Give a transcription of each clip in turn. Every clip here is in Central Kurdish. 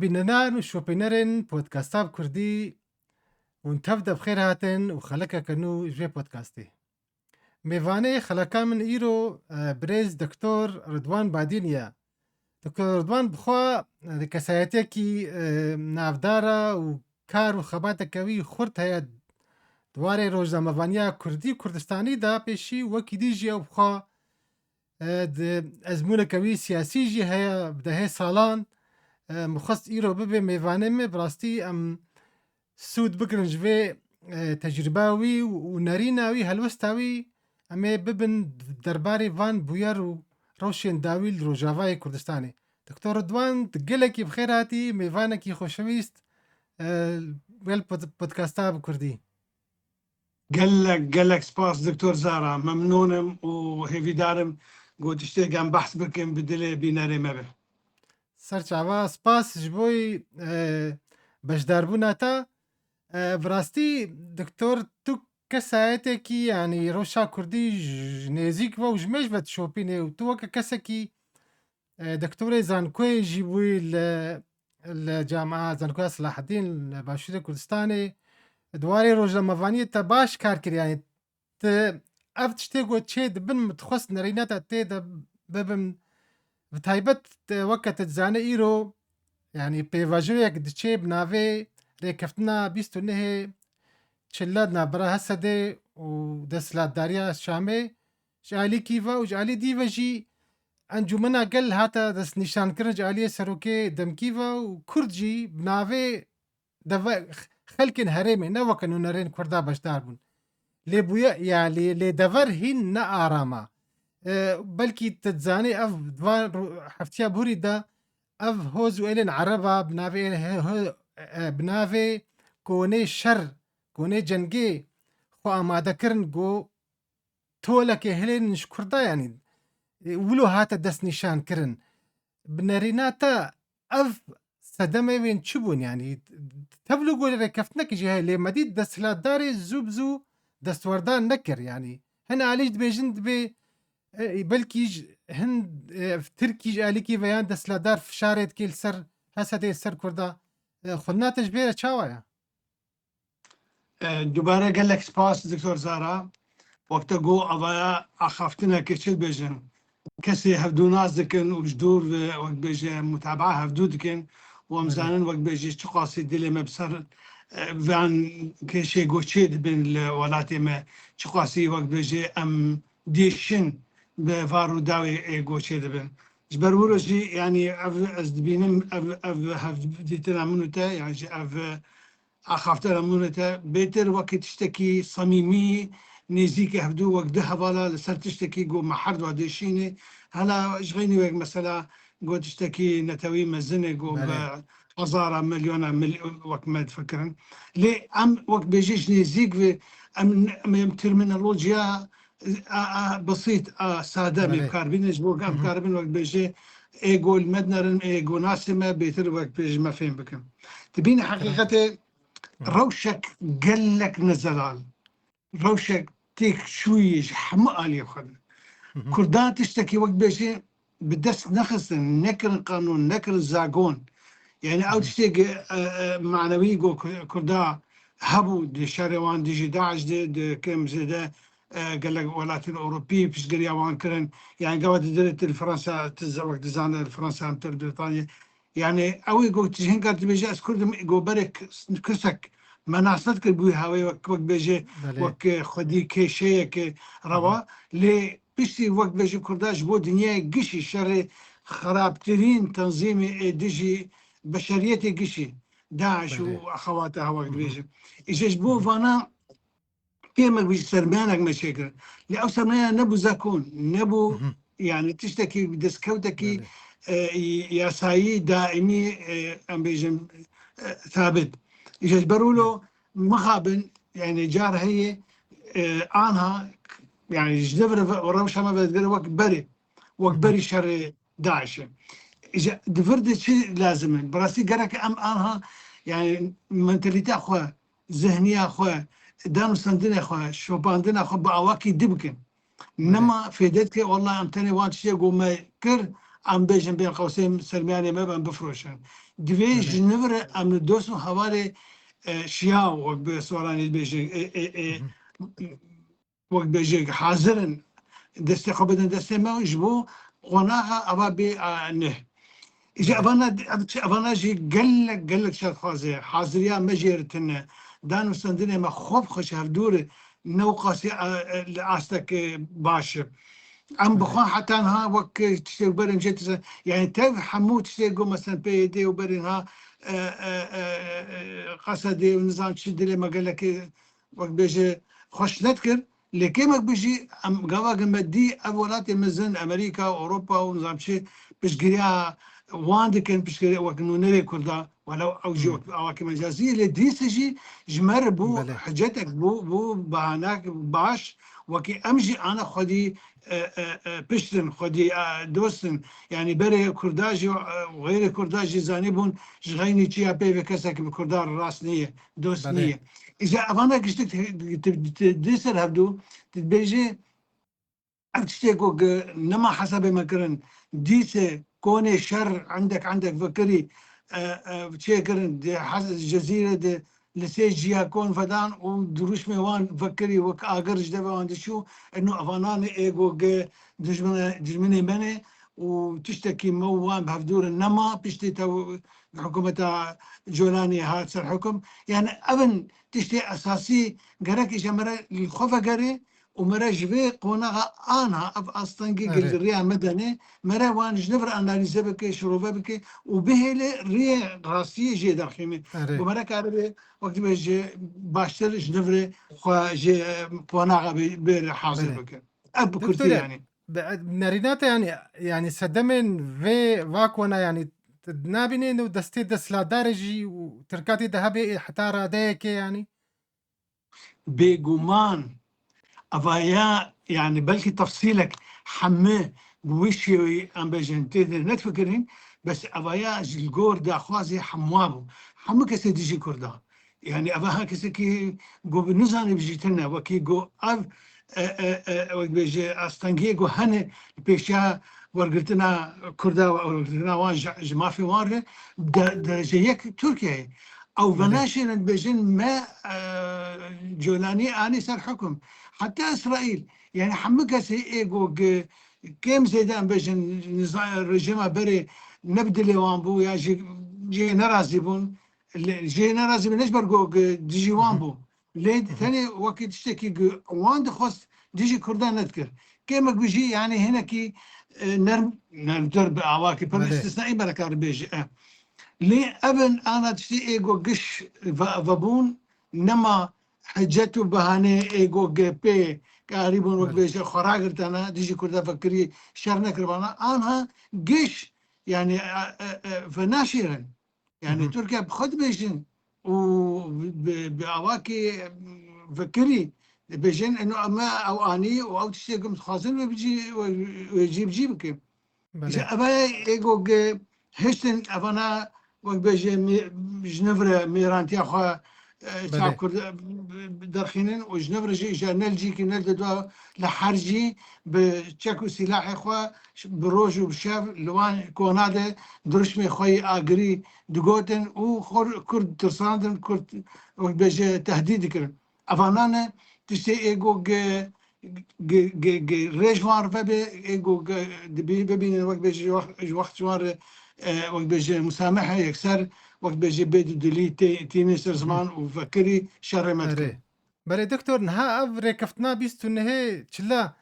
بینەران و شۆپینەرن پۆدکاستا کوردی ونتەف بخێر هاتن و خەلەکەکەن و ژێ پۆدکاستی میوانەی خەلەکان من ئیرۆ برێز دکتۆر ڕدوان بادینیە دکتۆر ڕدوان بخوا کەسایەتێکی ناودارە و کار و خەباتەکەوی خورد هەیە دوارێ ڕۆژنامەڤانیا کوردی کوردستانیدا پێشی وەکی دیژیە و بخوا ئەزمونەکەوی سیاسیژی هەیە بدەهێ ساڵان مخست ئیرۆ ببێ میوانێمێ بڕاستی ئەم سوود بگرن ژێ تەجرباوی و نەریناوی هەلوەستاوی ئەمێ ببن دەربارەی ڤان بویەر و ڕەوشێن داوی ڕۆژاوای کوردستانی دکتۆر ڕدوان گەلێکی بخێر هاتی میوانێکی خۆشەویست وێل پۆدکاستا بکوردی گەلک سپاس دکتۆر زارا مەمنونم و هێویدارم گوتی شتێکم بەحث بکەم بدلێ بینەرێ مەبێ سەرچاوا سپاس ji بۆی بەشداربووناتە بڕاستی دکتۆر تو کەسایەتێکی ینی ڕۆژا کوردی نێزیک بە و ژمێش بە شۆپینێ و تو وەکە کەسێکی دکتۆرەی زانکۆیژی بووی لە جامعە زانکۆی سلاحەدین لە باشووری کوردستانê دوارê ڕۆژنامەڤانیەتە باش کار کردیانی ئەف شتێک گوت چێ دبن متخواست نەرینەتە تێدا ببن تایبەت وەکە تزانە ئیرۆ ینی پێڤژوەیەک دچێ بناوێ رێکەفتنا 29 چلات نابرا هەسەدێ و دەسەڵاتداریە شامێ ژعالی کیڤە و ژعالی دیڤە ژی ئەنجومەنا گەل هاتە دەستنیشانکردن ژعالیە سەرۆکێ دەمکیڤە و کورد jî بناوێ خەلکên herêmê ne weke nûnerên Kurda beşdar bûn lêbûye ya lêdever hîn ne arama belkî tu dizanî ev heftiya borî de ev hoz û êlên Ereba binavê konê şer konê cengê xwe amadekirin got tolekê hilên ji Kurda yanî wilo hate destnîşankirin bi nerîna te ev sedemê wên çi bûn yanî tevlû got rêkeftinekê jî heye lê medî desthilatdarê zû bi zû destwerdar nekir yanî hin alî jî dibêjin dibê belkî hin Tirkî ji alîkî veyan desthilatdar fişarê dike li ser Hesedê ser Kurda xwedina te ji bê re çawa ye دووبارە گەلک سپاس دکتۆر زارا وەکتە گۆ ئەڤەیە ئاخافتنەکە چ بێژن کەسێ هەفتوو ناز دکن و دوور وەک بێژێ متابع هەفتوو دکن وەمزانن وەک بێژێ چ قاسی دلێمە بسەر ڤیان کێشێ گۆچێ دبن لە وڵاتێمە چ قاسی وەک بێژێ ئەم دێشن بە ڤار و داوێ گۆچێ دەبن ji ber wilo jî yanî ev ez dibînim ev hevdîtina min û te yan jî ev axaftera min û te bêtir wekî tiştekî samîmî nêzîkî hevdû wek di hevala li ser tiştekî got me her dwa dêşînê hela ji xênî wek mesela got tiştekî netewî mezinê got bi hezara milyona wek me difikirin lê em wek bêjî ji nêzîk vê em terminolojiya بسيط ساده بکاربینش بۆ ئەم کاربن وەک بێژێ ئێگۆ مەدنەرن ئێگۆ ناسمە بێتر وەک پێش مەفێن بکەم تبینە حقیقەتێ ڕەوشێک گەلێک نەزەلال ڕەوشێک تێک شوویش هەموو ئالیە خۆن کوردان تشتێکی وەک بێژێ بدەست نەخستن نەکردن قانون نەکردن زاگۆن یعنی ئەو شتێک معنەوی گۆ کووردا هەبوو شارێوان دیژی داعش کەم زێدە قالك ولاتين أوروبي فيش قريا وان كرن يعني قوات درت فرنسا وقت زان فرنسا مثل بريطانيا يعني أوي قلت جهين قالت بيجي أذكر جو برك كسك ما ناصرت كل بوي هاوي وقت بيجي وقت خدي كشيء كروا لي بيشي وقت بيجي كرداش بو دنيا قشي شر خرابترين تنظيم ديجي بشريتي قشي داعش وأخواتها وقت بيجي إيش بو فانا پێمە سەرمایانێکمە چێکرد لێ ئەو سەرمایان نەبوو زەکۆن نەبوو یعنی تشتێکی دەستکەوتێکی یاسایی دائمی ئەم بێژم ثابت ئیش بەرولۆ مخابن يعني جار هي آنها يعني جدبر ورمشة ما بدقر وقت بري شر داعش إذا دفرد شيء لازم براسي قرك أم آنها يعني منتاليتي أخوة ذهنية أخوة دانو سندنا خو شوباندنا خو باواكي دبكن نما فيدتك والله امتني وان شي قوم كر ام بيجن بين قوسين سلماني ما بن بفروشن دوي بله جنفر ام دوسو حوالي شياو وقت بسولاني بيجي مهم. وقت بيجي حاضرن دستي خبدن دستي ما يجبو قناها ابا بي نه اجي بله ابانا جي قال لك شاد خوازي حاضريا مجيرتنا دانو سندني ما خوب خوش هفدور نو قاسي لاستك باش ام بله بخون حتى انها وك تشتي برن جت يعني تاف حمو تشتي جو مثلا بي دي وبرنها قصدي ونظام تشد ما قال لك وقت بيجي خوش نذكر لكن بيجي ام قواقع مدي اولات مزن امريكا واوروبا ونظام شيء باش قريها واند كان باش قريها وقت نوري كلها ولو او جي مم. وقت اواكي مجازيه لدي سجي جمر بو بله حجتك بو بهاناك باش وكي امجي انا خدي بشتن خدي دوستن يعني بري كرداجي وغير كرداجي زانيبون جغيني تشيا بي كسك بكردار الراس نية دوست بله نية إذا أبانا قشتك تدسر هبدو تتبيجي تشتكو نما حسب ما كرن ديسة كوني شر عندك فكري تشيكرن دي الجزيرة دي لسيجيا كون فدان ودروش ميوان فكري وك اجرج دبا وان شو انه افانان ايجو دجمني مني وتشتكي موان بهفدور النما بيشتي تو حكومة جولاني هات سر حكم يعني ابن تشتي اساسي قرك جمرة الخوفة قري ومرا جبي قونها انا اصلا قل اره ريا مدني مرا وان جنفر اناليزه بك شروبه بك وبهل ريا راسيه جي داخمي اره ومرا كاربي وقت بيجي باشتر جنفر خو جي قونها بير حاضر بله بك اب كرتي دكتور يعني ناريناتا يعني سدمن في واكونا يعني نابنين ودستي دسلا دارجي وتركاتي ذهبي حتى راديك يعني بجمان افايا يعني بلكي تفصيلك حماه بوشي ام بجنتي نتفكرين بس افايا الجور دا خوازي حموابو حمو كسي ديجي كردا يعني افاها كسي كي جو بنزاني بجيتنا وكي جو اف وك بيجي استنجي جو هني بيشا ورقتنا كردا ورقتنا وان جمافي وان درجه يك تركيا او بله بناشر بيجن ما جولاني اني صار حكم حتى اسرائيل يعني حمقها سي ايجو كيم زيدان بيجن نظام الرجيم بري نبدل وامبو يا جي نرازي بون جي نرازي بون نجبر جو ديجي مهم. وامبو ليه مهم. ثاني وقت تشتكي واند خص ديجي كردان نذكر كيما بيجي يعني هنا كي نرم درب عواكي بله بالاستثنائي بركة بيجي ليه ابن انا تشتي ايجو قش فابون نما حجته بهانه ايجو بي قريبون وقت بله بيش خراجرت انا ديجي كردا فكري شر نكربانا انا قش يعني فناشرا يعني مهم. تركيا بخد بيجن وبأواكي فكري بيجن انه ما او اني او تشتي قمت خازن ويجي ويجيب جيبك بله إذا أبايا إيجو هشتن أفنا وقت بيجي جنفر ميرانتيا خو شعب بله كرد درخينين وجنفر جي إجا نلجي كي نلد دوا لحرجي بتشكو سلاحي خو بروج وبشاف لوان كوناده درشمي خوي آجري دقوتن وخور كرد ترساندن كرد وقت بيجي تهديد كرن أفنانا تشتي إيجو ريجوار فبي إيجو دبي ببين وقت بيجي وقت شوار وقت بيجي مسامحة يكسر وقت بيجي بيدو دلي تيني سر مهم. زمان وفكري شر ما تكن اره بله دكتور نها افري كفتنا بيستو نهي تشلا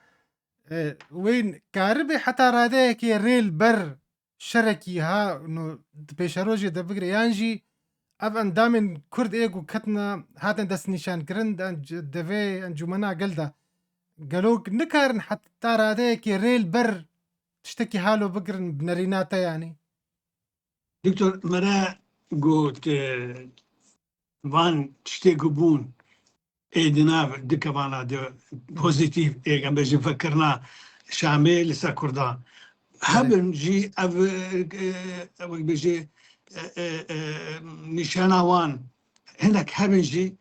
وين كاربي حتى راديك ريل بر شركي ها انه بيشاروجي دا فكرة يانجي اف ان دامن كرد ايجو كتنا هاتن دس نشان كرند ان دفي ان جمنا قلدا قالوك نكارن حتى راديك ريل بر تشتكي حاله بقرن بنريناتا يعني دكتور مرا قلت فان تشتيقوا بون ايدنا دكا فانا مهم. بوزيتيف ايه بيجي فكرنا شامل لسا كردان بله هبن جي وقت بيجي نشانا وان هناك هبن جي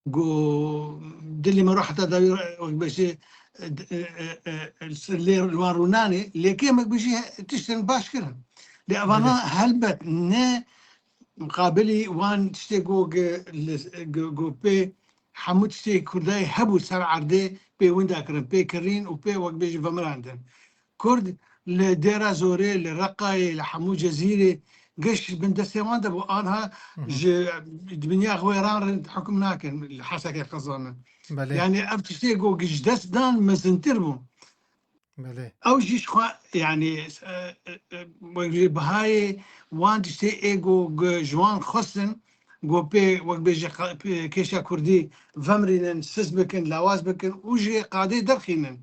جو دلي ما رحت داير بس اللي الواروناني اللي كيما بيجي تشتن باش كرن لأبانا بله هلبت نه مقابلي وان تشتي جو بي حمود تشتي كرداي هبو سر عردي بي ويندا كرن بي كرين وبي وقت بيجي فمراندن كرد لديرة زوري لرقاي لحمو جزيرة قش بن دستيوان دبو آنها دنيا غويران حكم ناكن الحسكة قصانا بله يعني أبتشتي جو قش دست دان مزنتربو بله او جيش خوا يعني بهاي وان تشتي ايجو جوان خصن جو بي وقت بيجي كيشا كردي فمرينن سس بكن لواز بكن وجي قادي درخينن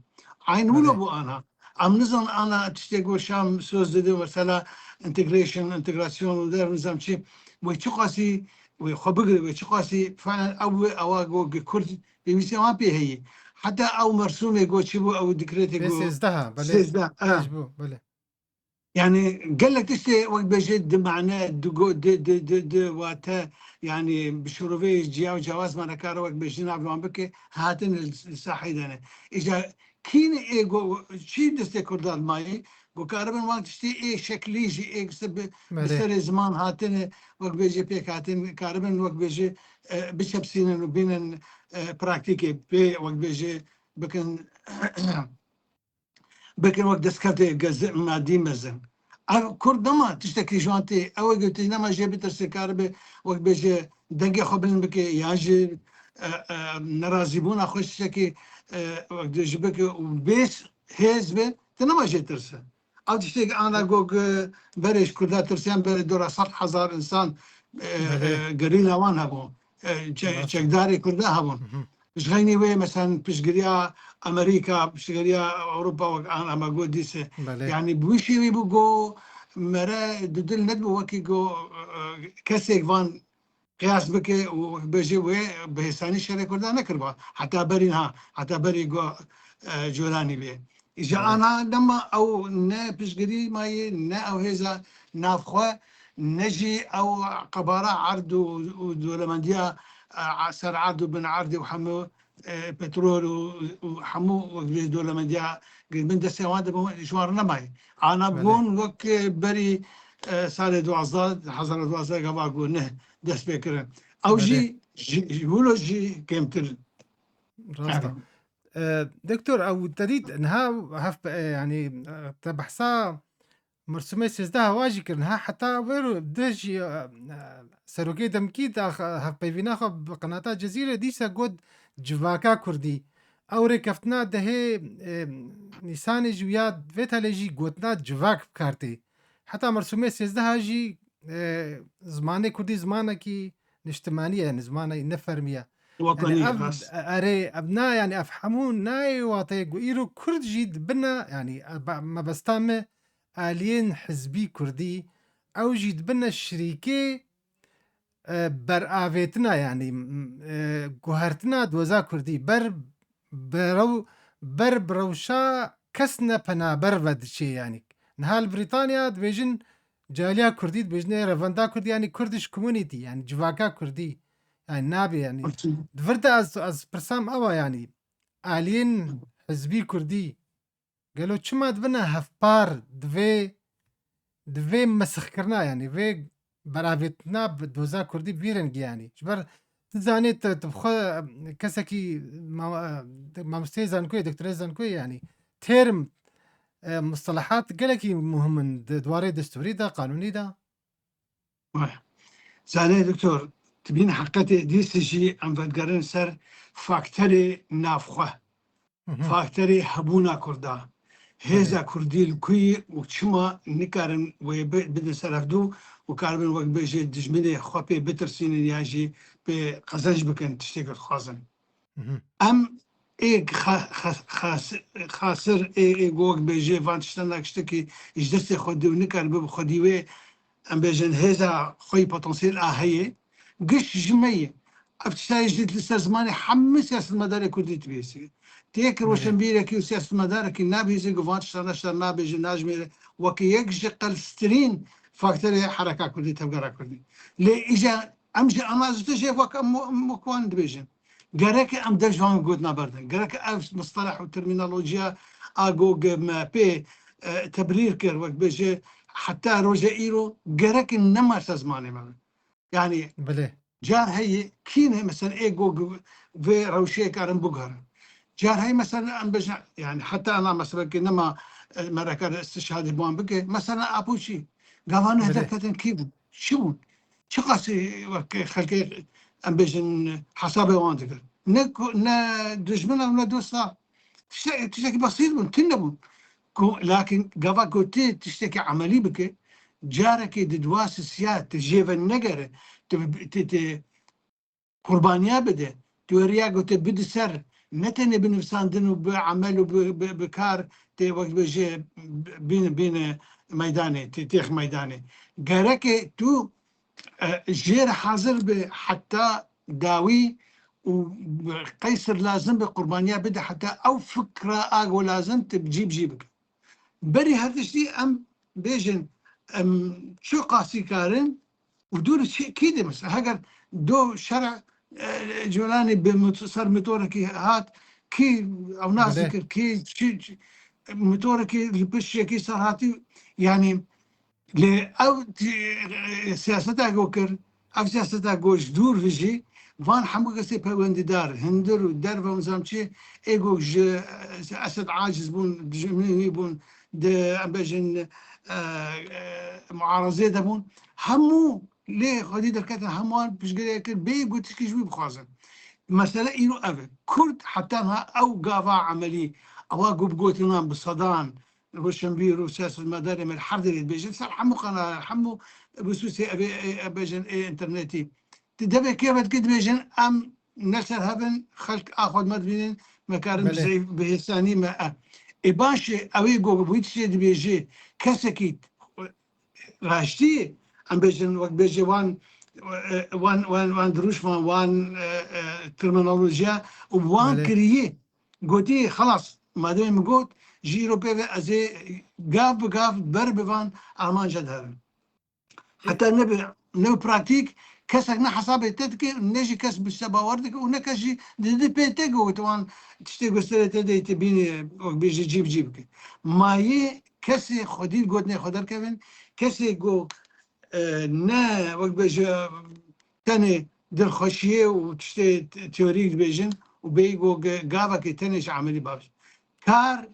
عين ولو بله بو انا ام نظن انا تشتي جو شام سوز دي مثلا انتجراسيون ودير نظام شي ويتشقاسي ويخبقري ويتشقاسي فعلا او جو كرد بيمسي ما بي هي حتى او مرسوم يقول شبو او ديكريت بس يقول ازدها بله سيزدا بيجبو بله يعني قال لك تشتي وقت بجد معناه دقو د واتا يعني بشروفي جياو جواز ما نكار وقت بجنا عبد بك هاتن الساحي دنا اجا كين ايجو شي دستي كردال ماي بو كاربن وقت تشتي اي شكلي جي اي بله بسر زمان هاتن وقت بيجي بيك هاتن كاربن وقت بيجي بشبسين وبين براكتيكي بي وقت بيجي بكن بكن وقت دسكتي جزء مادي مزن كردما تشتكي جوانتي او قلت لما جابت السكاربه وقت بيجي دنگي خبلن بكي ياجي نرازيبونا خوش تشتكي وقت جبك وبيس هزبه تنما جي ترسه او تشتكي انا جوج بريش كردا ترسيان بري دورا 100,000 انسان بله قريلا وان هبون راسته چکداری کرده هبون مش غيني وي مثلا بشجريا امريكا بشجريا اوروبا وان اما جو ديسه بله يعني بوشي بوجو مرا ددل ندبو وكي جو كسيك فان قياس بك وبيجي وي بهساني شركه كردا نكربا حتى برينها حتى بري جو جولاني بيه اجا بله انا لما او نا بشجري ماي نا او هيزا نافخوا نجي او قبارة عرض ودولمنديا سر عرض وبن عرض وحمو بترول وحمو دولمنديا من دسي واحد شوار نماي انا بله بون وك بري سال 2012 قبل اقول نه دست بكره او بله جي ولو جي كمتر راسته دكتور او تريد انها يعني تبحثا مرسومي سيزدها واجي كرنها حتى ويرو دجي سروكي دمكي دا هف بيفينا خو بقناة جزيرة ديسا قد جواكا كردي او ركفتنا دهي نيساني جوياد فيتا لجي قوتنا جواك بكارتي حتى مرسومي سيزدها جي زماني كردي زمانه كي نجتمانية يعني زمانه نفرمية يعني وطنيه أف بس أري أبناء يعني أفهمون ناي واتيقو إيرو كرد جيد بنا يعني ما بستامه آليين حزبي كردي أو جيد بنا شريكي بر آفيتنا يعني جوهرتنا دوزا كردي بر بروشا كسنا بنا بر ودشي يعني نهال بريطانيا دبيجن جاليا كردي دبيجن رفندا كردي يعني كردش كومونيتي يعني جواكا كردي يعني نابي يعني دفردا از برسام أوا يعني آلين حزبي كردي قالوا چما دبنا هفبار دوی مسخ کرنا يعني في برافتنا بدوزا كردي بيرنج يعني جبر تزاني تبخو كسكي ما مستيزان كوي دكتور زان كوي يعني تيرم مصطلحات قالكي مهم دواري دستوري دا قانوني دا زاني دكتور تبين حقتي دي سجي ام فدقرن سر فاكتوري نافخه فاكتوري هبونا كردا هيزا كردي الكوي وشما نكارن وبدن سرفدو وكاربن وقت بيجي دجمني خوبي بترسين ياجي بقزنج بكن تشتغل خازن ام ايك خاسر اي وقت بيجي فانتشتنا كشتكي اجدستي خدي ونكار بخديوه ام بيجن هيزا خوي بوتنسيل هي قش جمية افتشتاي جديد لسه زماني حمس سياسة المدارة كردي تبيسي تيك روشنبيرة كيو سياسة المدارة كي نابي زي قفان شتنا نابي جناجمي وكي يكجي قلسترين فاكتوري حركة كردي تبقى كردي لي اجا امجي انا زوتي جيف وكا مكوان دبيجن جرك أم دجوان قلنا بردن جرك أف مصطلح وترمينولوجيا أجوج ما بي تبرير كر وقت بيجي حتى روجا إيرو جرك نما تزماني ما يعني بله جار هي كينه مثلا إيجو في روشية كارن بوجهر جار هي مثلا أم بجع يعني حتى أنا مثلا كنما مرة كان استشهاد بوان بكي مثلا أبوشي قالوا هذا بله كتن كيف شو شو قاسي خلقي أم بجن حسابي وان ذكر نا دجمنا ولا دوسا تشتكي بسيط من تنبون لكن قبا كوتي تشتكي عملي بك جارك ددواس السياد تجيب النقرة قربانيا بده توريا قلت بده سر نتني بنفساندن وبعمل وبكار تي وقت بيجي بين ميداني تيخ ميداني قالك تو جير حاضر حتى داوي وقيصر لازم بقربانيا بده حتى او فكره اقو لازم تجيب جيبك بري هذا الشيء ام بيجن ام شو قاسي كارن ودول شيء كده مثلا هاجر دو شرع جولاني بمتصر متوركي هات كي او ناس بله ذكر كي شي متوركي البش كي صار هاتي يعني ل او سياستها جوكر او سياستها جوش دور فيجي فان حمو قصي بوند دار هندر ودار فمزامشي ايجو اسد عاجز بون جميل بون د امبجن معارضه دبون همو ليه خدي دركتن هموان بيش قال بي قلت كي جوي بخازن مسألة إنه أبد كرد حتى أنها أو قافا عملي أو قب قوتنا بصدان روشنبير وسياسة المداري من الحرد اللي بيجي صار حمو قناة حمو بسوسي أبيجن إيه إنترنتي تدبي كيف تقد بيجن أم نسر هبن خلق أخذ مدبين مكارم بله بزي بهستاني ما إباشي أوي قوة بويتشي دي بيجي كسكيت راشتي ام بيجن وقت بيجي وان دروش وان ترمينولوجيا وان بله كريه قلتي خلاص ما دام قلت جيرو بيبي ازي قاف بقاف بر بفان المان جدهر حتى نبي براكتيك كسك نا حسابي تدكي نجي كس بالسبا وردك ونكشي دي بيتك وتوان تشتي قصة تدي تبيني بيجي جيبك ما ي كسي خدي قلتني خدر كيفن كسي جو نه وقت بيجي تاني دل خشية وتشتي تيوريك بيجن وبيجو قابك تانيش عملي بابش كار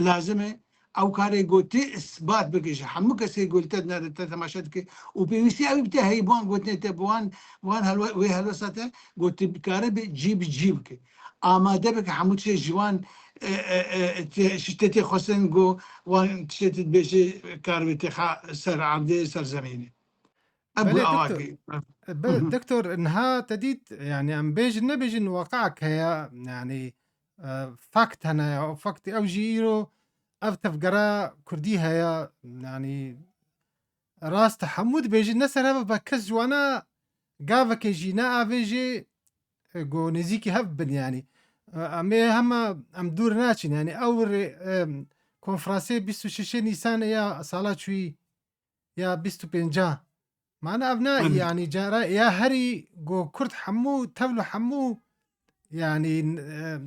لازمه او كاري قلتي اثبات بكش حمو كسي قلت لنا تماشتك وبيسي ابي بتاعي بوان قلت تبوان وان هلو وي هلو ساته قلت بكاري جيبك اما دبك حمو شي جوان شتتي خسن جو وان تشتت بيجي كاربي تخا سر عبدي سر زميني ابو بله دكتور اواكي دكتور انها تديت يعني ام بيجن نبيجن واقعك هي يعني فاكت هنا او فاكت او جيرو افتف قرا كردي هي يعني راس تحمود بيجي نسر هبه بكز جوانا قافا كيجينا افيجي جو نزيكي هبن يعني امي هما ام دور ناچن يعني اور کنفرانسي 26 نيسان يا سالا شوي يا 25 معنا أبنائي يعني جارا يا هري جو كرد حمو تفلو حمو يعني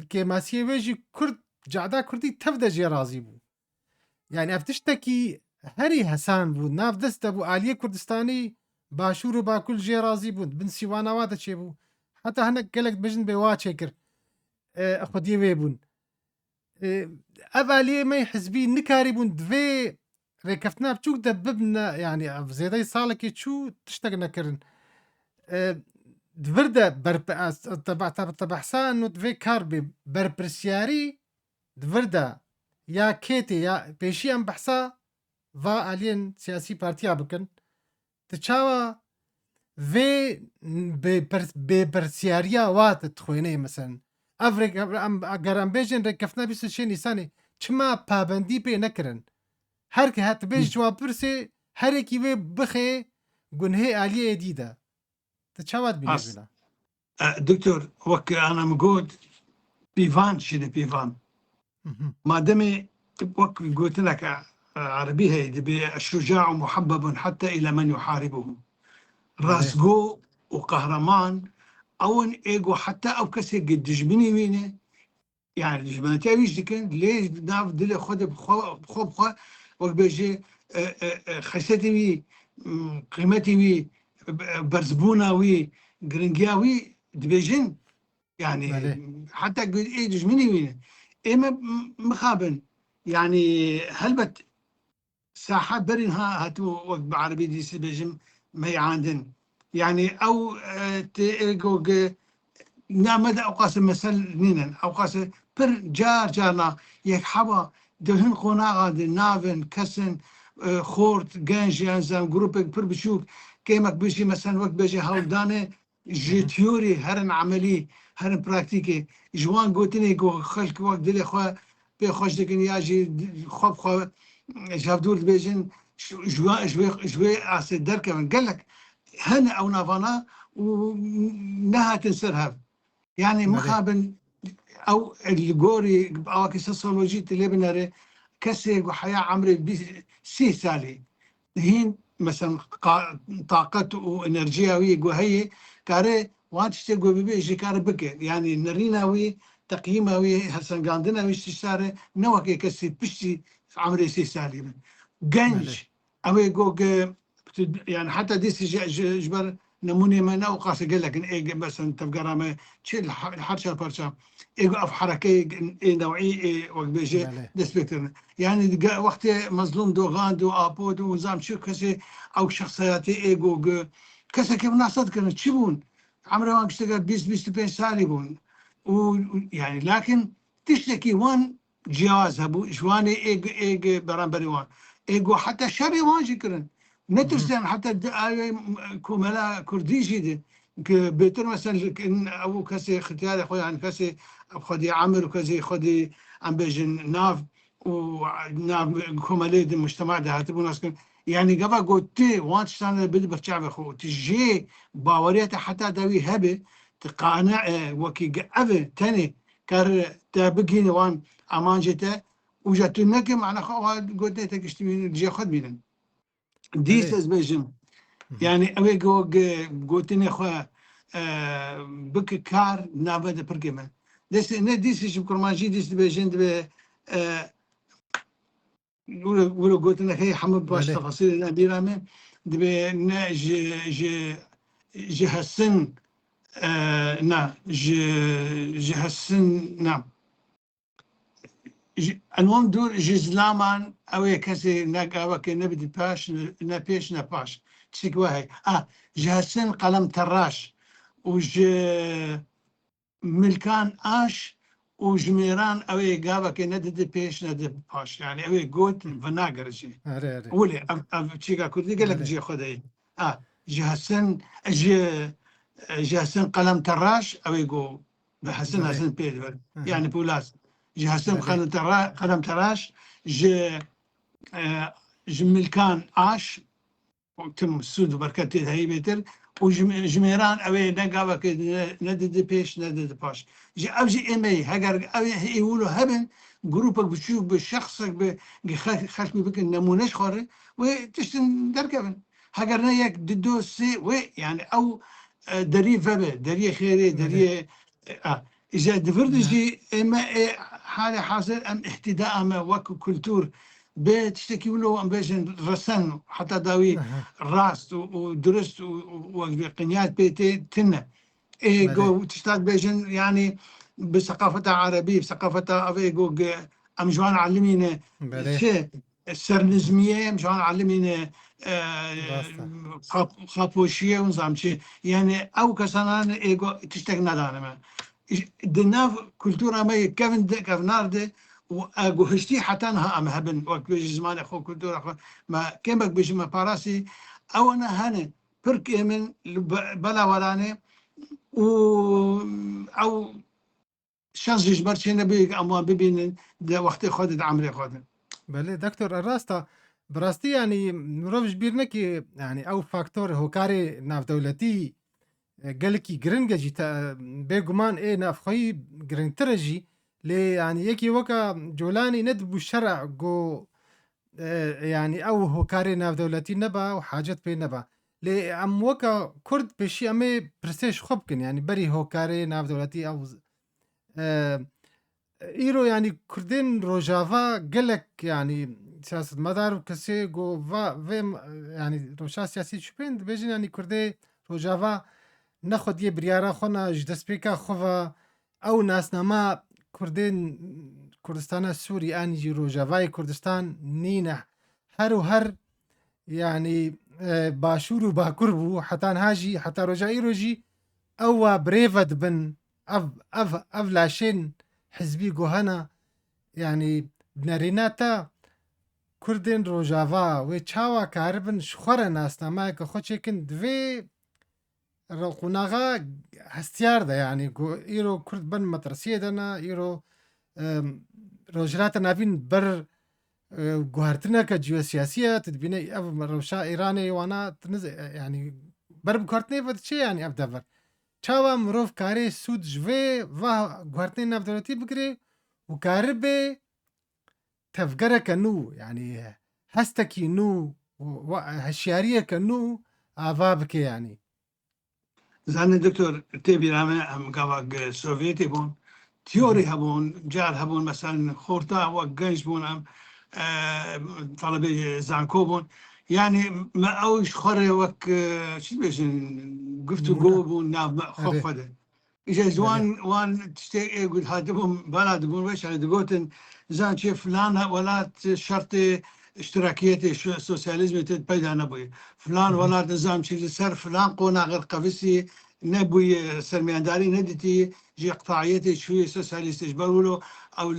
كماسيه ويجي كرد جعدا كردي تفدا جي رازي بو يعني افتشتكي هري حسان بو ناف دست بو آلية كردستاني باشور باكل جي رازي بو بن سيوانا وادا چه بو حتى هناك قلق بجن بوا چكر خودي ويبون اف آلية مي حزبي نكاري بون دوي ركفتنا بچوك دببنا يعني زيداي صالكي چو تشتغنا كرن دفردا تبع حسان دفي كاربي بربرسياري دفردا يا كيتي يا بيشي ام بحسا va alien siyasi partiya bikin tu çawa vê bêbersiyariya wa dixwêne mesela ev eger em bêjin rêkeftina 26 Nîsanê çima pabendî pê nekirin her ke hatibêj ji wan pirsê herekî wê bixê gunhê aliyê dî de tu çawa dibînî أص vîna دكتور وك أنا مقود بيفان شنو بيفان ما دامي وك قلت لك عربي هي الشجاع محبب حتى إلى من يحاربه belê راسجو وقهرمان أون إيجو حتى أو كسي قد دجمني وينه يعني دجمنتي ويش دكن ليش ناف دل خد بخو وقت بيجي خسيتي وي قيمتي وي برزبونا وي جرينجيا وي دبيجن يعني بله حتى قد إيه دجمني وينه إما مخابن يعني هلبت ساحات برين هاتو وقت بعربي دي سبيجم ما يعاندن يعني أو تيجو نعمد أوقاس مثل نينن أوقاس بر جارنا يك حبا دهن قناعة نافن كسن خورت جنج ينزم جروبك بر بشوك كيمك بيجي مثلا وقت بيجي هولدانه جي تيوري هرن عملي هرن براكتيكي جوان قوتني جو خلق وقت دلي خوا بيخوش دكن ياجي خوب خوا جافدور بيجن جوي عسى دركه من قال لك هنا او نافانا ونها تنسرها يعني بله مخابن او الجوري او كسوسيولوجي اللي بنره كسي وحياة عمري سي سالي هين مثلا طاقته وانرجيا وي وهي كاري وانت تقول بيجي كار بك يعني نرينا وي تقييمه وي هسن قاندنا وي استشاره نوكي كسي بشي عمري سي سالي جنج بله او يقول يعني حتى ديس جبر نموني ما نو قاس قال لك إيه مثلا تبقى رامي تشيل الحرشة برشا إيه أف حركة إيه نوعية إيه وقت بيجي بله دسبكتر يعني وقت مظلوم دو غاندو أبود ونظام شو كسي أو شخصياتي إيه جو كسي كيف ناصد كانت تشيبون عمري ما اشتغل 20 سالي بون ويعني لكن تشتكي وان جواز هبو جواني إيه برامبري وان إيه حتى شري وان شكرا نترسم حتى كملا كردي جدي بيتر مثلا او كسي اختيار اخويا عن كسي خدي عمل وكسي خدي عم بيجن ناف وناف كمالي دي المجتمع ده هتبقوا ناس يعني قبل قلت وانت انا بدي برشا اخو تجي باوريته حتى داوي هبه تقانع وكي قبل تاني كار تابقيني وان امان جته وجاتنك معنا خو قلت لك اشتمي جي خد بينا ديس بله از بيجم يعني اوي قوتني خو بك كار نابد بركمان ديس نه ديس شو كرمانجي ديس بيجن دب ولو قلت لك هي حمد باش بله تفاصيل نبيرة من دب نا جي هسن نا جي هسن نعم المهم دور جزلامان او كسي ناقا كي نبدي باش نبيش نباش تسيك واهي جهسن قلم تراش وج ملكان اش وجميران او قابا كي ندي بيش ندي باش يعني او قوت فناقر جي أري أري ولي تشيكا كردي قال لك بله جي خدي جهسن جهسن قلم تراش او يقول بحسن بله حسن بيد يعني بولاس جهسن بله قلم تراش ج جملكان عاش تم السود وبركات هاي بيتر وجميران اوي نقابة ندد بيش ندد باش جي ابجي ايمي هاجر اوي يقولوا هبن جروبك بتشوف بشخصك خشمي بك النمونش خوري وتشتن دركبن هاجرنا يك ددو سي وي يعني او دري فبه دري خيري بله دري اذا دفرد نه جي اما حالة حاصل ام احتداء اما وك كولتور بتشتكي له ام بيجن رسن حتى داوي أها راست ودرست وقنيات بيتي تنه إيه بله جو تشتاق بيجن يعني بثقافتها عربية بثقافتها أفيجو أم جوان علمينا بله شيء السرنزمية أم جوان علمينا راسته خاپوشية ونظام شيء يعني أو كسانان إيجو تشتاق ندانه ما دناف كولتورا ما كيف نارده واگو هشتی حتی نه ام هبن وقت بيجي زمان اخو كولتورا اخو ما كيمك بيجي ما باراسي او انا هنه برك من بلا ولانه و او شانس جبرت شي نبي اما ببين ده وقت خود عمري خود بله دكتور الراسته براستي يعني مروفش بيرنكي يعني أو فاكتور هو كاري ناف دولتي قالكي جرينجا جي بيجمان إيه ناف خوي جرينترجي لي يعني يكي وكا جولاني ندبو الشرع جو يعني أو هو كاري ناف دولتي نبا وحاجات بين نبا لێ ئەم وەکە کورد پێشی ئەمێ پرسێش خۆ بکەن ینی بەری هۆکارێ ناودەوڵەتی ئەو ئیرۆ ینی کوردên Rojava gelek yanî siyasetmedar û kesê got vê yanî rewşa siyasî çûpên dibêjin yanî Kurdê Rojava nexwediye biryara xwe na ji destpêka xwe ve ew nasnama Kurdên Kurdistana Sûrî yanî jî Rojavayê Kurdistan nîne her û her yanî başûr û bakur bû heta niha jî heta roja îro jî ew wa birêv ve dibin ev laşên hizbî got hene yanî binêrîna te Kurdên Rojava wê çawa karibin ji xwe re nasnamayeke xwe çêkin divê qunaxa hestiyar de yanî ku îro Kurd bin metirsiyê de ne îro rojhilata navîn ber guhartineke ciyosiyasî ye tu dibîne ev rewşa Îranê wana yanî ber biguhartinê ve diçe yanî ev dever çawa mirov karê sûd ji vê va guhartinên navdewletî bigire û karibe tevgereke nû yanî hestekî nû hişyariyeke nû ava bike yanî زاني دكتور تبي رامي هم قواق سوفيتي بون تيوري هبون جار هبون مثلا خورتا وقنج بون هم طلبي زانكو بون يعني ما اوش خوري وك شو بيجن قفتو قوبون ناب خوف هذا إجا زوان وان تشتي يقول هادبهم بلد بون ويش على دقوتن زان شي فلان ولا شرطي اشتراكيتي سوسياليزم تبيدا نبوي فلان ولا نظام شي سر فلان قونا غير قفسي نبوي سرميانداري ندتي جي قطاعيتي شوية سوسياليست جبرولو او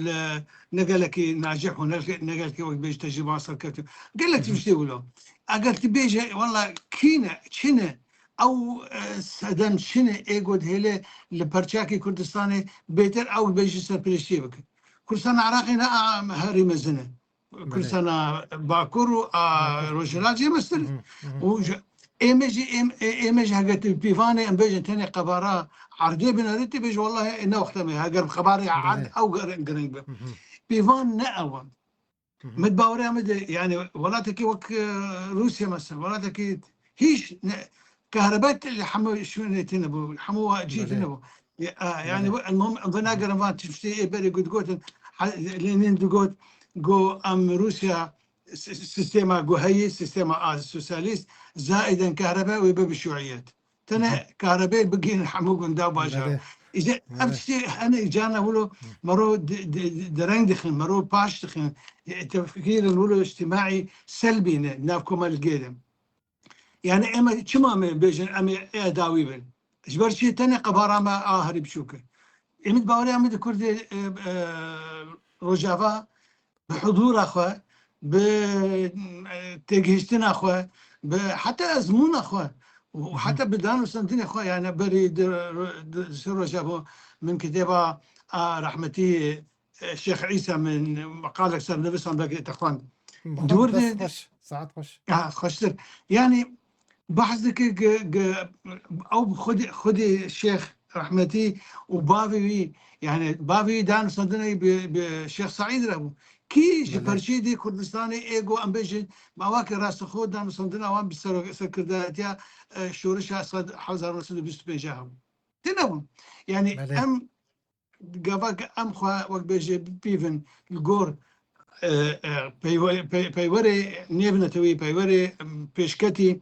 نقلك ناجح ونقلك وقت بيج تجربة عصر كتب قال لك تمشي ولو قالت بيجي والله كينا شنا او سدم شنا ايقود هيلي لبرشاكي كردستاني بيتر او بيجي سر بريشتي بك كردستان عراقي هاري مزنه كل سنة باكورو روجلاجي مستر وجا ايمج حقت البيفاني ام بيجي تاني قبارة عرضية بناريتي بيجي والله انه وقتها هاجر خباري عاد او قرنب بيفان نأوى متباوري مد يعني ولا تكي وك روسيا مثلا ولا تكي هيش كهربات اللي حمو شو تنبو حمو جي تنبو يعني المهم بناقر ما تشتي بري قد قوت لين قوت جو ام روسيا سيستما جو هي سيستما سوسياليست زائدا كهرباء ويبقى بالشيوعيات تنا كهرباء بقين حموقن داو باشا اذا ابتشي انا اجانا ولو مرو درين دخن مرو باش دخن تفكير ولو اجتماعي سلبي نافكم القدم يعني اما شما بيجن اما داوي بن جبر شي تنا قبارة ما هرب شوكه امد باوري امد كرد روجافا بحضور اخوه بتجهيزتنا اخوه حتى ازمون اخوه وحتى بدانو سنتين اخوه يعني بري سر جابوا من كتابه رحمتي الشيخ عيسى من مقالة سر نفسهم باقي اخوان دور خش ساعات خش خشتر يعني بحثك او خدي الشيخ رحمتي وبافي يعني بافي دان صدني بالشيخ سعيد رابو كيش برشيدي كردستاني ايجو ام بيجي مواكر راس خود دان صدنا وان بسكرداتيا شورشها صد 1925 تنبو يعني ام قباك ام خوا وقت بيجي بيفن الجور بيوري نيفنتوي بيوري بيشكتي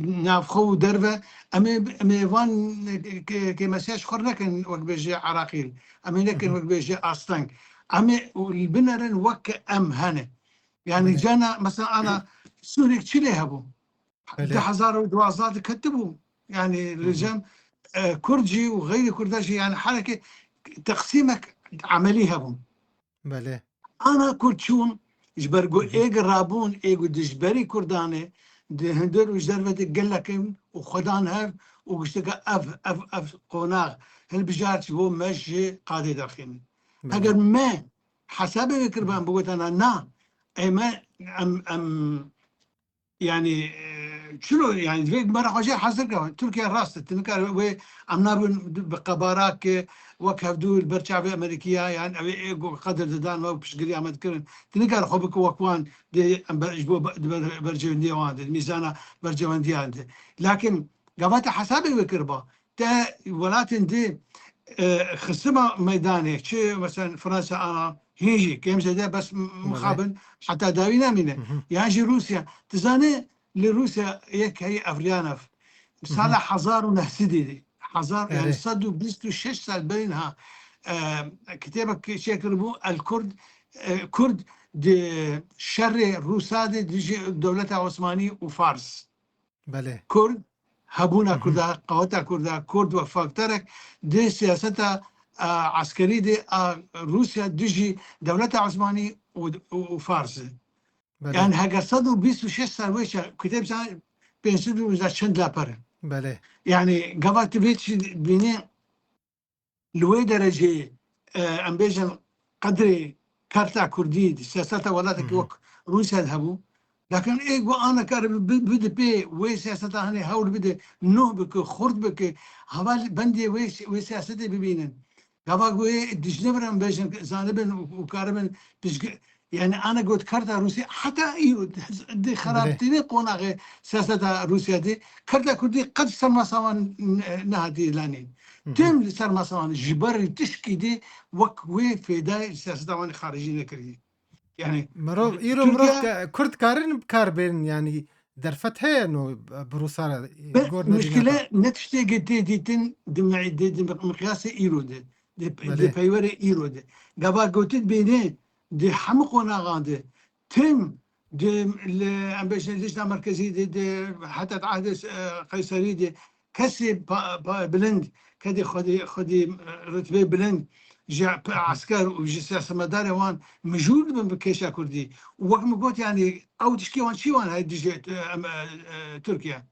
نافخو دربه امي وان كمساج خرنكن وقت بيجي عراقيل امي لكن وقت بيجي استانك امي والبنرن وك ام هنا يعني جانا مثلا انا سوري تشيلي هبو 1012 كتبوا يعني لجام كردجي وغير كردجي يعني حركه تقسيمك عملي هبو بله انا كردشون جبرقو ايق رابون ايقو دجبري كرداني هندر وجدر بدك قال لك وخدان هاف وقشتك اف قوناغ هل بجارت هو ماشي قاضي داخل اگر ما حسابي بكربان بقول انا نا اي ما ام يعني شنو يعني دفيت مرة خجاء حاصل تركيا راست تنكر و أمنابن بقبارك وكهف دول برشا أمريكية يعني أبي قدر دان ما بشقري عم تكرن تنكر خبك وكوان دي برجبو برجوندي واند ميزانا برجوندي عند لكن قبات حسابي بكربا تا ولاتن دي خصمة ميداني شي مثلا فرنسا أنا هيجي كيم زي ده بس بله. مخابن حتى داوينا منه مهم. يعني روسيا تزاني لروسيا يك هي أفريانف مهم. صالح حزار ونهسدي دي حزار يعني أري. صدوا بلستو 6 سال بينها كتابك شكل بو الكرد كرد دي شر روسادي دي دولة عثماني وفارس بله. كرد هبونا مهم. كردا قوتا كردا كرد وفاكترك دي سياسة عسكري دي روسيا ديجي دولة عثماني وفارس بله. يعني هاجر صدو 26 سال ويش كتاب سان بينسدو إذا شند لابره بله. يعني قبل تبيتش بيني لوي درجة ام بيجن قدري كارتا كردي سياسة ولاتك مهم. وك روسيا ذهبوا لكن ايه انا كارب بده بي وي سياسة هني هول بده نوه بك خرد بك هبال بندي وي سياسة ببينن قبل وي دجنبر ام بيجن زانبن وكاربن يعني انا قلت كارتا روسيا حتى ايرو دي بله. خرابتني قونا سياسة روسيا دي كارتا كردي قد سما سوان نهدي لاني مهم. تم لسر مثلا جبر تشكي دي وكوي في داي سياسة وان خارجية كردي يعني مروف إيرو مروف تركيا كرد كارن بكار بين يعني درفت هي إنه بروسارة جور ندينا تا. مشكلة نتشتي قدي ديتن دمعي دي مقياس إيرو دي بله. بيوري إيرو دي قبا قوتت بيني دي حمقونا غاندي تم دي الأمبيشن لجنة مركزية دي حتى عهد قيصري دي كسي بلند كدي خدي رتبة بلند جا مهم. عسكر وجي سياسة مداري وان مجهول من بكيشا كردي وقت ما قلت يعني أو تشكي وان شي وان هاي دي تركيا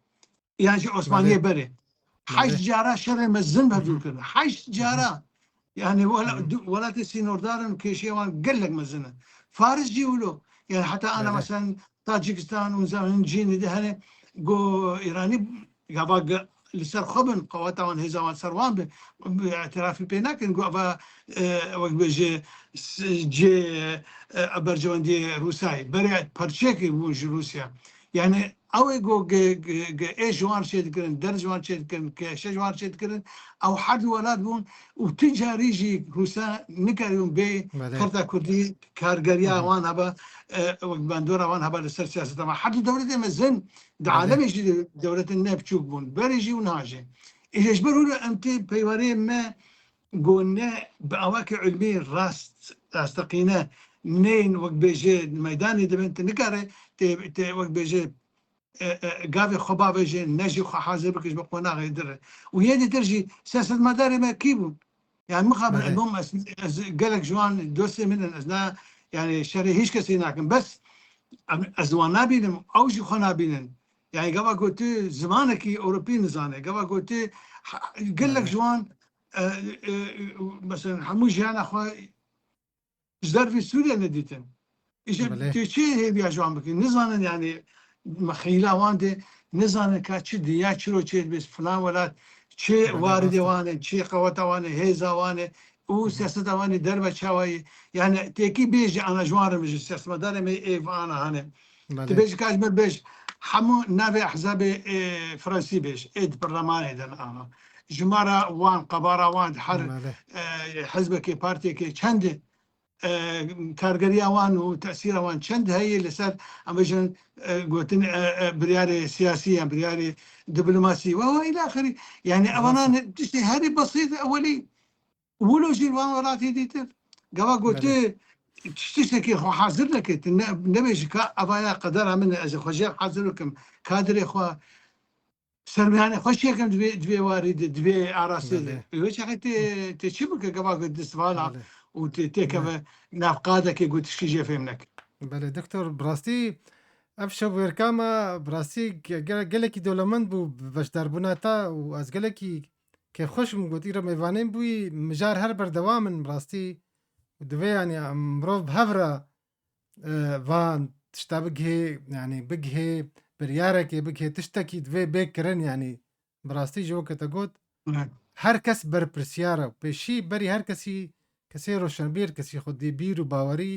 يعني شو عثمانية بله. بري حش بله. جارة شر مزن بهدول مهم. كله حش مهم. جارة يعني مهم. ولا تسينور دارن كيشيوان قال لك مزنة فارس جيولو يعني حتى انا بله. مثلا طاجيكستان وزمان جيني ده هنا جو ايراني قبا لسر خبن قواتهم هزوان سروان باعتراف بيناكن جو ابا وقت بيجي جي برجواندي روساي بريت بارتشيكي بوج روسيا يعني او جو اي جوان شيد كرن در جوان شيد كرن كش جوان شيد كرن او حد ولاد بون وتجاريجي روسا نكريون بي بله. كرتا كردي كارجريا مهم. وان هبا باندورا وان هبا لسر سياسة ما حد دولة مزن ده عالم بله. يجي دولة الناب تشوك بون بريجي ونهاجي إيش برو أنت بيوري ما قلنا بأواكع علمية راست استقينا نين وقت بيجي ميداني دبنت نكره وقت بيجي قافي خبا بيجي نجي حاضر بكش بقونا غير وهي ترجي سياسة مداري ما كيبون يعني مخابن بله. المهم قالك جوان دوسي من الأزنا يعني شري هيش كسي ناكن بس أزوان نابينم أوجي خو نابينن يعني قبل قلت زمانك أوروبي نزانه قبل قلت قال لك بله. جوان مثلا حموش يعني أخو جدار في سوريا نديتن إيش بله. تشي هي بيا جوان بكي نزانن يعني مخيلة وانده نزانن كاتش ديا تشرو تشي بس فلان ولا تشي بله. وارد راسته. وانه تشي قوة وانه هيزا وانه او مهم. سياسة وانه دربة شوي يعني تيكي بيجي أنا جوان مش سياسة مدار مي إيه فانا هنا بله. تبيش كاجمل بيش حمو نافي أحزاب فرنسي بيش إيد برلمان إذن أنا جمارة وان قبارة وان حر بله. حزبك بارتي چند کارگری وان و تأثیر وان چند هی لسر امجن گوتن برياري سياسية برياري دبلوماسي وهو إلى آخره يعني راسته. أولا تشتي هذه بسيطة أولي ولو جي وان وراتي ديتر قبا قلت بله. تشتكي خو حاضر لك نبيش كا أبايا قدرها من أجل خجير حاضر لكم كادر إخوة سرمانه خوش یکم دوی وارد دوی عراسیده بله. وش حقی تچی بکه قبا قد استفاده بله. و تكفى نافقاده كي قلت شكي فهمناك بله دكتور براستي افشو ورکاما براستی گلکی دولمند بو باش دربونا تا و از گلکی که خوشم گوتی را میوانیم بوی مجار هر بردوامن براستی و دوی يعني مروف بهفرة وان تشتا بگه يعني بگه بریارێکی بکێ تشتێکی divê bêkirin yanî bi rastî ji we te got Evet. her kes berpirsiyar e pêşî berî her kesê roşenbîr kesî xwedîbîr û bawerî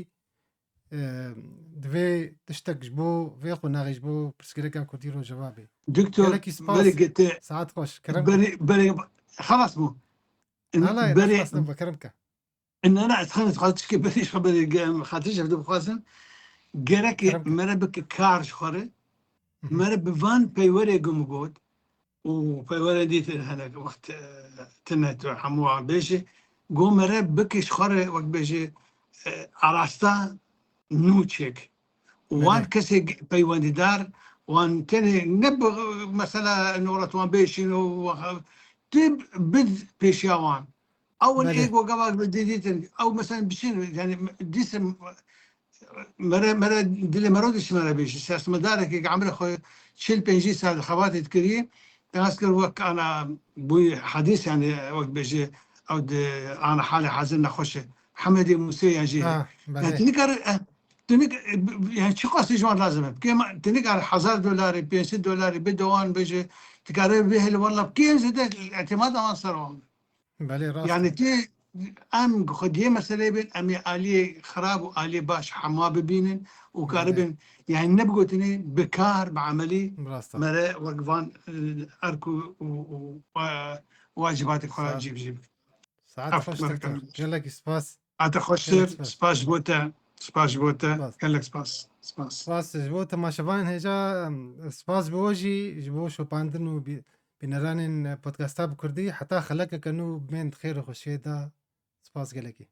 divê tiştek ji bo vê xwenexê ji bo pirsgirêka Kurdî rojava bê. دكتور Gelekî spas. برقت Saet xweş. Kerem ke. بري خلاص مو Hala بري nefas nebe kerem ke. ان انا اتخنت خاطرش كي بري خبري خاطرش بدو خاصن جرك Kerem ke. مربك كارش خره مرب بفان بيوري قمقود وبيوري ديت هنا وقت تنت حموها بيجي قو مرب بكش خره وقت بيجي عراستا نوتشك وان Belê. كسي بيوندي دار وان تاني نب مثلا نورة وان بيشي تب بد بيشيوان اول Belê. ايجو قبل بديتن او مثلا بشين يعني ديسم مرة دل مرودش مرة بيش سياس مدارك عمري خو شيل بنجي سال خواتي تكري تذكر وقت انا بوي حديث يعني وقت بيجي او انا حالي حزن نخش حمدي موسى يجي Ha, يعني belê. تنك يعني شو قصدي جوان لازم كيما تنك على $1000 $500 بدوان بيجي تقرب به والله كيف زدت الاعتماد على صاروا Belê rast يعني e. تي ام خديه مسألة بين امي آلية خراب وآلية باش حما ببينن Belê. وكاربن يعني نبقوا تني بكار بعملي Rast e. مرا وقفان اركو واجباتك خلا Saet جيب saet عفت xweş بارك Diktor. الله فيك Gelekî spas. اعطى خوش Gelek سر spas. سباش بوتا سباش بوتا Spas. كان لك سباس سباس Spas ji bo temaşevan hêja spas bi we jî ji bo şopandin û bîneranên podkasta bi Kurdî heta xelekeke nû bên xêr û xweşiyê da spas gelekî.